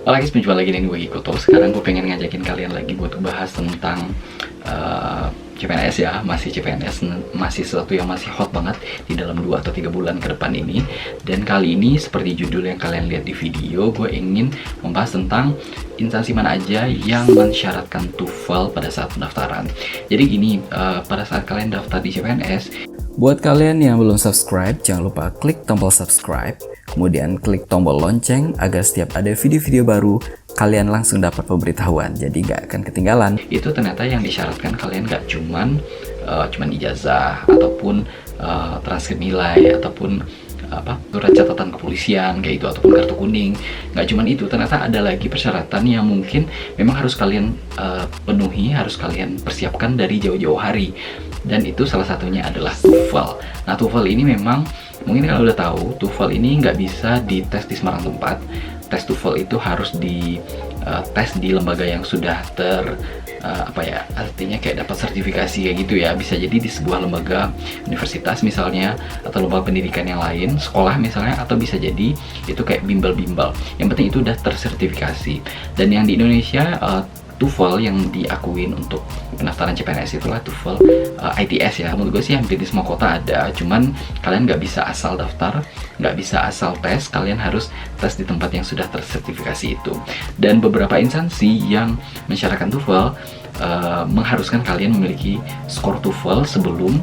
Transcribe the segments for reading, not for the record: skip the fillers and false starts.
Halo guys, mencoba lagi nih gue Gikoto. Sekarang gue pengen ngajakin kalian lagi buat bahas tentang CPNS ya. Masih CPNS, masih sesuatu yang masih hot banget di dalam 2 atau 3 bulan ke depan ini. Dan kali ini seperti judul yang kalian lihat di video, gue ingin membahas tentang instansi mana aja yang mensyaratkan TOEFL pada saat pendaftaran. Jadi gini, pada saat kalian daftar di CPNS, buat kalian yang belum subscribe, jangan lupa klik tombol subscribe, kemudian klik tombol lonceng agar setiap ada video-video baru, kalian langsung dapat pemberitahuan, jadi nggak akan ketinggalan. Itu ternyata yang disyaratkan kalian nggak cuman ijazah, ataupun transkrip nilai, ataupun surat catatan kepolisian kayak itu, ataupun kartu kuning. Nggak cuman itu, ternyata ada lagi persyaratan yang mungkin memang harus kalian penuhi, harus kalian persiapkan dari jauh-jauh hari. Dan itu salah satunya adalah TOEFL. Nah, TOEFL ini memang mungkin kalian udah tahu, TOEFL ini nggak bisa dites di sembarang tempat. Tes TOEFL itu harus tes di lembaga yang sudah artinya kayak dapat sertifikasi kayak gitu ya. Bisa jadi di sebuah lembaga universitas misalnya, atau lembaga pendidikan yang lain, sekolah misalnya, atau bisa jadi itu kayak bimbel-bimbel. Yang penting itu udah tersertifikasi. Dan yang di Indonesia, TOEFL yang diakuin untuk pendaftaran CPNS itulah TOEFL ITS ya. Menurut gue sih hampir di semua kota ada, cuman kalian nggak bisa asal daftar, nggak bisa asal tes, kalian harus tes di tempat yang sudah tersertifikasi itu. Dan beberapa instansi yang mensyaratkan TOEFL mengharuskan kalian memiliki skor TOEFL sebelum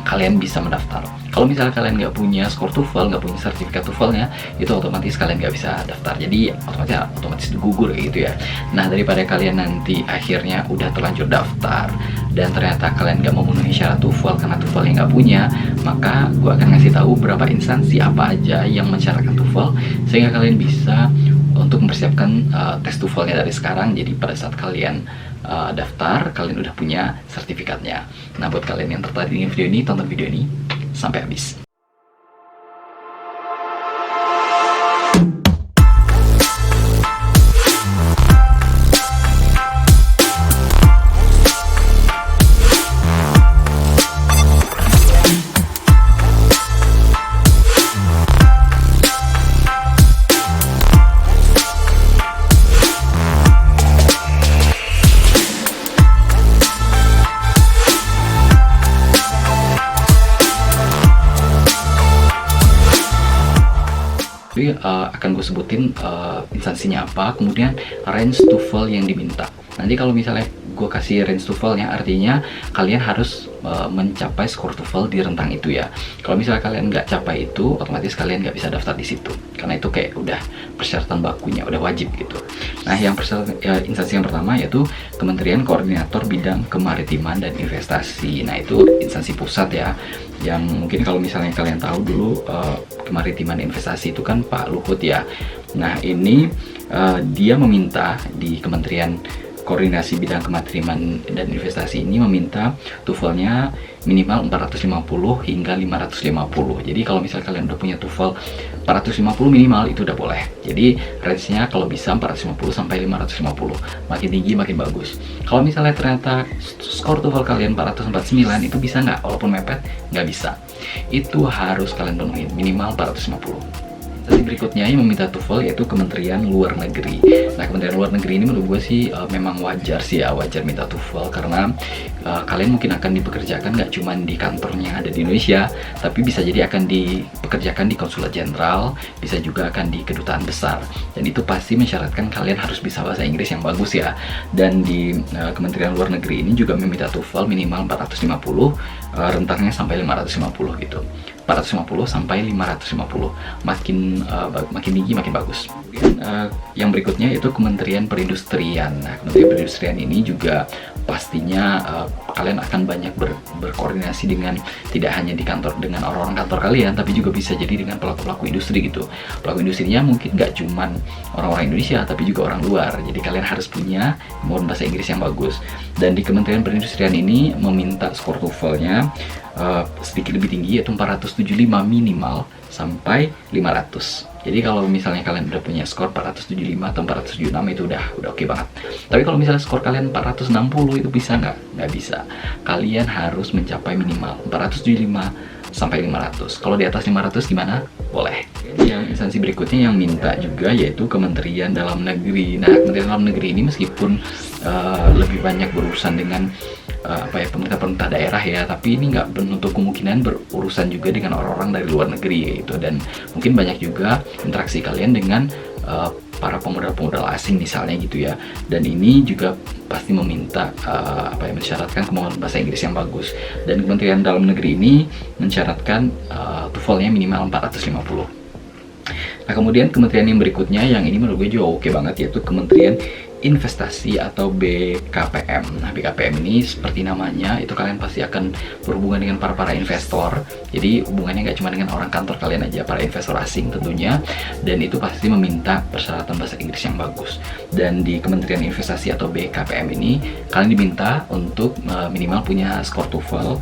kalian bisa mendaftar. Kalau misalnya kalian nggak punya skor TOEFL, nggak punya sertifikat TOEFL-nya, itu otomatis kalian nggak bisa daftar. Jadi otomatis gugur gitu ya. Nah, daripada kalian nanti akhirnya udah terlanjur daftar dan ternyata kalian nggak memenuhi syarat TOEFL karena TOEFL-nya nggak punya, maka gue akan ngasih tahu berapa instansi apa aja yang mensyaratkan TOEFL sehingga kalian bisa untuk mempersiapkan tes TOEFL-nya dari sekarang. Jadi pada saat kalian daftar, kalian udah punya sertifikatnya. Nah, buat kalian yang tertarik dengan video ini, tonton video ini sampai habis. Jadi akan gue sebutin instansinya apa, kemudian range TOEFL yang diminta. Nanti kalau misalnya gue kasih range TOEFL-nya, artinya kalian harus mencapai skor TOEFL di rentang itu ya. Kalau misalnya kalian nggak capai itu, otomatis kalian nggak bisa daftar di situ, karena itu kayak udah persyaratan bakunya, udah wajib gitu. Nah, instansi yang pertama yaitu Kementerian Koordinator Bidang Kemaritiman dan Investasi. Nah, itu instansi pusat ya, yang mungkin kalau misalnya kalian tahu dulu kemaritiman investasi itu kan Pak Luhut ya. Nah, ini dia meminta di Kementerian Koordinasi Bidang Kemaritiman dan Investasi ini meminta TOEFL-nya minimal 450 hingga 550. Jadi kalau misalnya kalian udah punya TOEFL 450 minimal, itu udah boleh. Jadi range-nya kalau bisa 450 sampai 550. Makin tinggi makin bagus. Kalau misalnya ternyata skor TOEFL kalian 449, itu bisa nggak? Walaupun mepet, nggak bisa. Itu harus kalian penuhin minimal 450. Berikutnya yang meminta TOEFL yaitu Kementerian Luar Negeri. Nah, Kementerian Luar Negeri ini menurut gue sih memang wajar sih ya, wajar minta TOEFL karena kalian mungkin akan dipekerjakan nggak cuma di kantornya ada di Indonesia, tapi bisa jadi akan dipekerjakan di konsulat jenderal, bisa juga akan di kedutaan besar, dan itu pasti mensyaratkan kalian harus bisa bahasa Inggris yang bagus ya. Dan di Kementerian Luar Negeri ini juga meminta TOEFL minimal 450, rentangnya sampai 550 gitu. 450 sampai 550, makin tinggi makin bagus. Kemudian yang berikutnya yaitu Kementerian Perindustrian. Nah, Kementerian Perindustrian ini juga pastinya kalian akan banyak berkoordinasi dengan, tidak hanya di kantor dengan orang-orang kantor kalian, tapi juga bisa jadi dengan pelaku-pelaku industri gitu. Pelaku industrinya mungkin nggak cuman orang-orang Indonesia, tapi juga orang luar. Jadi kalian harus punya kemampuan bahasa Inggris yang bagus. Dan di Kementerian Perindustrian ini meminta skor TOEFL-nya sedikit lebih tinggi, yaitu 475 minimal sampai 500. Jadi kalau misalnya kalian udah punya skor 475 atau 476, itu udah oke banget. Tapi kalau misalnya skor kalian 460, itu bisa nggak? Nggak bisa. Kalian harus mencapai minimal 475 sampai 500. Kalau di atas 500 gimana? boleh. Yang instansi berikutnya yang minta juga yaitu Kementerian Dalam Negeri. Nah, Kementerian Dalam Negeri ini meskipun lebih banyak berurusan dengan pemerintah daerah ya, tapi ini nggak menutup kemungkinan berurusan juga dengan orang-orang dari luar negeri gitu, dan mungkin banyak juga interaksi kalian dengan para pemodal-pemodal asing misalnya gitu ya, dan ini juga pasti meminta mensyaratkan kemampuan bahasa Inggris yang bagus, dan Kementerian Dalam Negeri ini mensyaratkan TOEFL-nya minimal 450. Nah, kemudian kementerian yang berikutnya yang ini menurut gue juga oke banget, yaitu Kementerian Investasi atau BKPM. Nah, BKPM ini seperti namanya, itu kalian pasti akan berhubungan dengan para investor. Jadi hubungannya nggak cuma dengan orang kantor kalian aja, para investor asing tentunya, dan itu pasti meminta persyaratan bahasa Inggris yang bagus. Dan di Kementerian Investasi atau BKPM ini kalian diminta untuk minimal punya skor TOEFL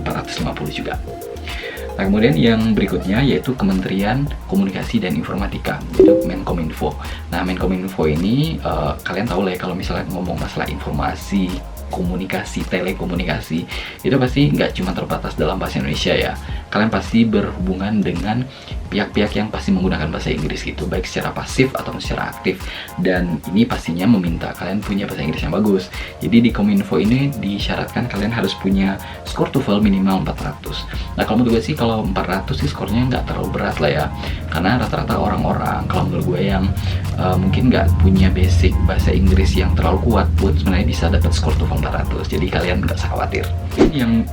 450 juga. Nah, kemudian yang berikutnya yaitu Kementerian Komunikasi dan Informatika, yaitu Menkominfo. Nah, Menkominfo ini kalian tahu lah ya, kalau misalnya ngomong masalah informasi, komunikasi, telekomunikasi, itu pasti nggak cuma terbatas dalam bahasa Indonesia ya. Kalian pasti berhubungan dengan pihak-pihak yang pasti menggunakan bahasa Inggris gitu, baik secara pasif atau secara aktif. Dan ini pastinya meminta kalian punya bahasa Inggris yang bagus. Jadi di Kominfo ini disyaratkan kalian harus punya skor TOEFL minimal 400. Nah, kalau menurut gue sih kalau 400 sih skornya nggak terlalu berat lah ya. Karena rata-rata orang-orang kalau menurut gue yang mungkin nggak punya basic bahasa Inggris yang terlalu kuat pun sebenarnya bisa dapat skor TOEFL 400. Jadi kalian nggak usah khawatir. Yang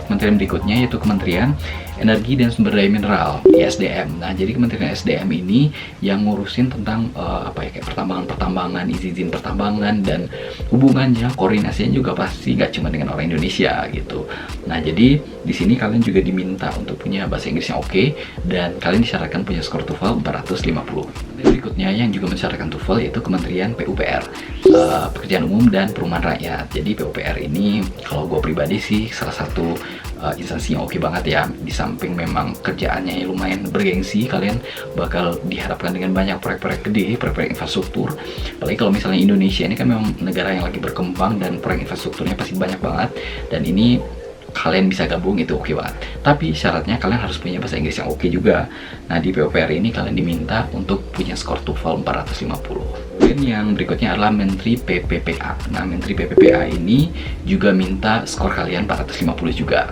kementerian berikutnya yaitu Kementerian Energi dan Sumber Daya Mineral, ISDM. Nah, jadi Kementerian SDM ini yang ngurusin tentang kayak pertambangan, izin pertambangan, dan hubungannya, koordinasinya juga pasti nggak cuma dengan orang Indonesia gitu. Nah, jadi di sini kalian juga diminta untuk punya bahasa Inggris yang oke, dan kalian disyaratkan punya skor TOEFL 450. Berikutnya yang juga mensyaratkan TOEFL yaitu Kementerian PUPR, Pekerjaan Umum dan Perumahan Rakyat. Jadi PUPR ini kalau gue pribadi sih salah satu instansi yang oke banget ya. Di samping memang kerjaannya yang lumayan bergengsi, kalian bakal dihadapkan dengan banyak proyek-proyek gede, proyek-proyek infrastruktur. Apalagi kalau misalnya Indonesia ini kan memang negara yang lagi berkembang dan proyek infrastrukturnya pasti banyak banget, dan ini kalian bisa gabung itu oke banget. Tapi syaratnya kalian harus punya bahasa Inggris yang oke juga. Nah, di PUPR ini kalian diminta untuk punya skor TOEFL 450. Dan yang berikutnya adalah Menteri PPPA. Nah, Menteri PPPA ini juga minta skor kalian 450 juga.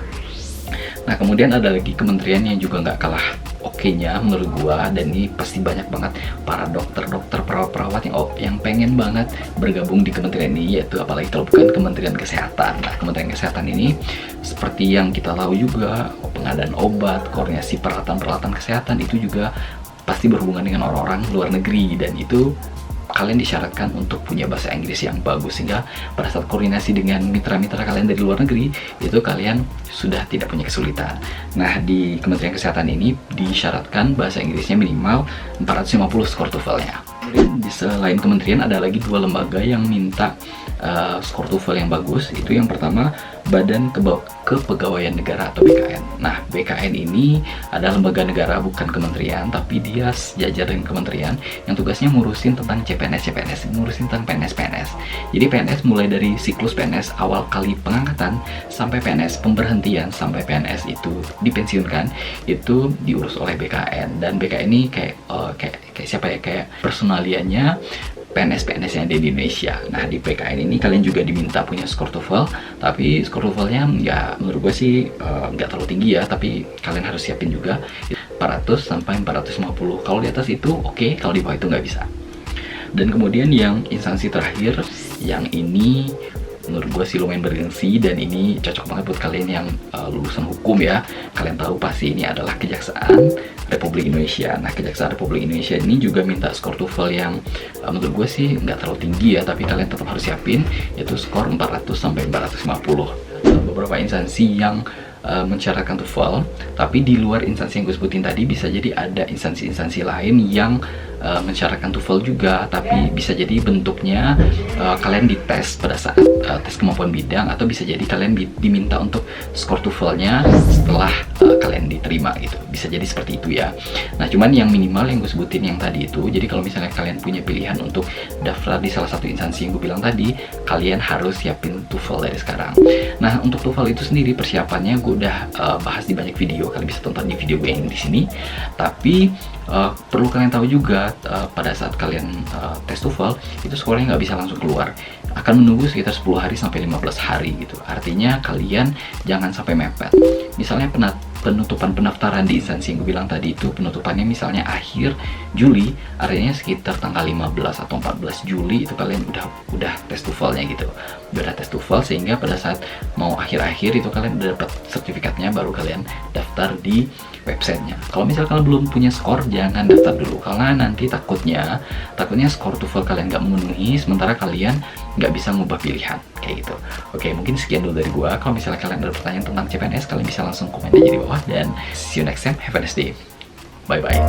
Nah, kemudian ada lagi kementerian yang juga nggak kalah oke-nya menurut gua, dan ini pasti banyak banget para dokter-dokter, perawat-perawat yang pengen banget bergabung di kementerian ini, yaitu apalagi kalau bukan Kementerian Kesehatan. Nah, Kementerian Kesehatan ini seperti yang kita tahu juga, pengadaan obat, koordinasi peralatan-peralatan kesehatan itu juga pasti berhubungan dengan orang-orang luar negeri, dan itu kalian disyaratkan untuk punya bahasa Inggris yang bagus, sehingga pada saat koordinasi dengan mitra-mitra kalian dari luar negeri itu kalian sudah tidak punya kesulitan. Nah, di Kementerian Kesehatan ini disyaratkan bahasa Inggrisnya minimal 450 skor TOEFL-nya. Kemudian di selain kementerian ada lagi dua lembaga yang minta skor TOEFL yang bagus. Itu yang pertama Badan Kepegawaian Negara atau BKN. Nah, BKN ini adalah lembaga negara, bukan kementerian, tapi dia sejajar dengan kementerian yang tugasnya ngurusin tentang CPNS, ngurusin tentang PNS. Jadi PNS mulai dari siklus PNS awal kali pengangkatan sampai PNS pemberhentian sampai PNS itu dipensiunkan, itu diurus oleh BKN. Dan BKN ini kayak siapa ya, kayak personaliannya PNS yang ada di Indonesia. Nah, di PKN ini kalian juga diminta punya skor TOEFL, tapi skor TOEFL-nya ya menurut gue sih nggak terlalu tinggi ya, tapi kalian harus siapin juga 400 sampai 450. Kalau di atas itu oke, kalau di bawah itu nggak bisa. Dan kemudian yang instansi terakhir, yang ini menurut gue sih lumayan bergengsi, dan ini cocok banget buat kalian yang lulusan hukum ya. Kalian tahu pasti ini adalah Kejaksaan Republik Indonesia. Nah, Kejaksaan Republik Indonesia ini juga minta skor TOEFL yang menurut gue sih nggak terlalu tinggi ya, tapi kalian tetap harus siapin, yaitu skor 400 sampai 450. Beberapa instansi yang mensyaratkan TOEFL, tapi di luar instansi yang gue sebutin tadi bisa jadi ada instansi-instansi lain yang mensyaratkan TOEFL juga, tapi bisa jadi bentuknya kalian dites pada saat tes kemampuan bidang, atau bisa jadi kalian diminta untuk skor TOEFL-nya setelah kalian diterima gitu. Bisa jadi seperti itu ya. Nah, cuman yang minimal yang gue sebutin yang tadi itu, jadi kalau misalnya kalian punya pilihan untuk daftar di salah satu instansi yang gue bilang tadi, kalian harus siapin TOEFL dari sekarang. Nah, untuk TOEFL itu sendiri persiapannya gue udah bahas di banyak video, kalian bisa tonton di video gue yang di sini. Tapi perlu kalian tahu juga pada saat kalian tes TOEFL itu skornya nggak bisa langsung keluar, akan menunggu sekitar 10 hari sampai 15 hari gitu. Artinya kalian jangan sampai mepet. Misalnya penutupan pendaftaran di instansi yang gue bilang tadi itu penutupannya misalnya akhir Juli, artinya sekitar tanggal 15 atau 14 Juli itu kalian udah tes TOEFL-nya gitu. Udah tes TOEFL, sehingga pada saat mau akhir-akhir itu kalian udah dapat sertifikatnya, baru kalian daftar di websitenya. Kalau misalnya kalian belum punya skor, jangan daftar dulu, karena nanti takutnya skor TOEFL kalian nggak memenuhi, sementara kalian nggak bisa ngubah pilihan kayak gitu. Oke, mungkin sekian dulu dari gua. Kalau misalnya kalian ada pertanyaan tentang CPNS, kalian bisa langsung komen aja di bawah, dan see you next time. Have a nice day. Bye bye.